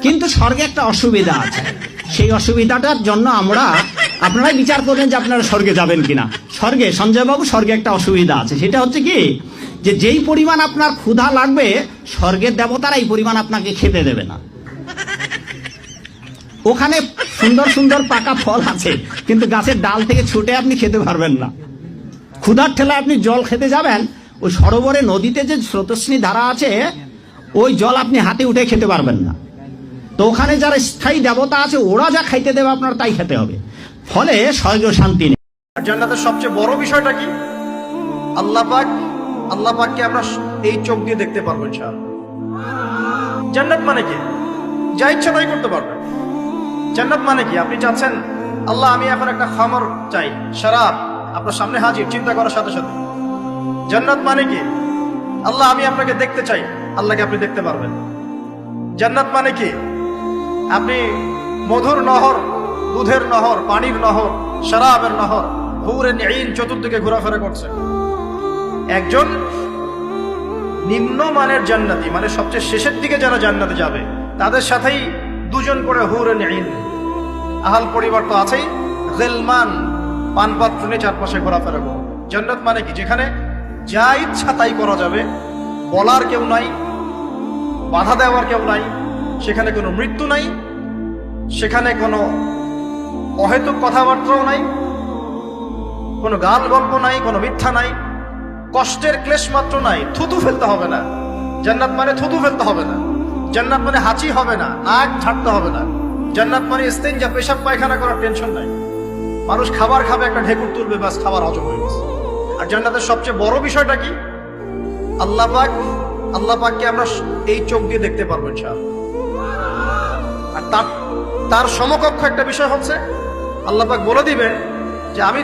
কিন্তু স্বর্গে একটা অসুবিধা আছে, সেই অসুবিধাটার জন্য আপনারাই বিচার করবেন যে আপনারা স্বর্গে যাবেন কিনা। স্বর্গে, সঞ্জয় বাবু, স্বর্গে একটা অসুবিধা আছে, সেটা হচ্ছে কি, যে যেই পরিমাণ আপনার ক্ষুধা লাগবে স্বর্গের দেবতারা এই পরিমাণ আপনাকে খেতে দেবে না। ওখানে সুন্দর সুন্দর পাকা ফল আছে, কিন্তু গাছের ডাল থেকে ছুটে আপনি খেতে পারবেন না। ক্ষুধার ঠেলায় আপনি জল খেতে যাবেন, ওই সরোবরে নদীতে যে স্রোতস্বিনী ধারা আছে, ওই জল আপনি হাতে উঠে খেতে পারবেন না। তো ওখানে যারা স্থায়ী দেবতা আছে, ওরা যা খাইতে দেবে আপনার তাই খেতে হবে, ফলে স্বর্গ শান্তি নেই। জান্নাতের সবচেয়ে বড় বিষয়টা কি? আল্লাহ পাককে আমরা এই চোখ দিয়ে দেখতে পারবো ইনশাআল্লাহ। জান্নাত মানে কি? যা ইচ্ছা তাই করতে পারবেন। জান্নাত মানে কি? আপনি চাচ্ছেন, আল্লাহ আমি এখন একটা খামর চাই, শরাব আপনার সামনে হাজির, চিন্তা করার সাথে সাথে। জান্নাত মানে কি? আল্লাহ আমি আপনাকে দেখতে চাই, আল্লাহকে আপনি দেখতে পারবেন। জান্নাত মানে কি? আপনি মধুর নহর, দুধের নহর, পানির নহর, শরাবের নহর, হুরে নিন চতুর্দিকে ঘোরাফেরা করছে। একজন নিম্নমানের জান্নাতি, মানে সবচেয়ে শেষের দিকে যারা জান্নাতে যাবে, তাদের সাথেই দুজন করে হুরে নিন, আহাল পরিবার তো আছেই, গিলমান পানপাত্র নিয়ে চারপাশে ঘোরাফেরা করবে। জান্নাত মানে কি? যেখানে যা ইচ্ছা তাই করা যাবে, বলার কেউ নাই, বাধা দেওয়ার কেউ নাই, সেখানে কোনো মৃত্যু নাই, সেখানে কোনো অহেতুক কথাবার্তাও নাই, কোনো গাল গল্প নাই, কোনো মিথ্যা নাই, কষ্টের ক্লেশ মাত্র নাই, থুতু ফেলতে হবে না। জান্নাত মানে থুতু ফেলতে হবে না। জান্নাত মানে হাঁচি হবে না, নাক ঝাড়তে হবে না। জান্নাত মানে ইস্তেঞ্জা, পেশাব পায়খানা করার টেনশন নাই। মানুষ খাবার খাবে, একটা ঢেকুর তুলবে, বাস খাবার হজম হয়ে গেছে। আর জান্নাতের সবচেয়ে বড় বিষয়টা কি? আল্লাহ পাককে আমরা এই চোখ দিয়ে দেখতে পারবো ইনশাআল্লাহ। আর তার সমকক্ষ একটা বিষয় হচ্ছে, আল্লাহ পাক বলে দিবেন যে আমি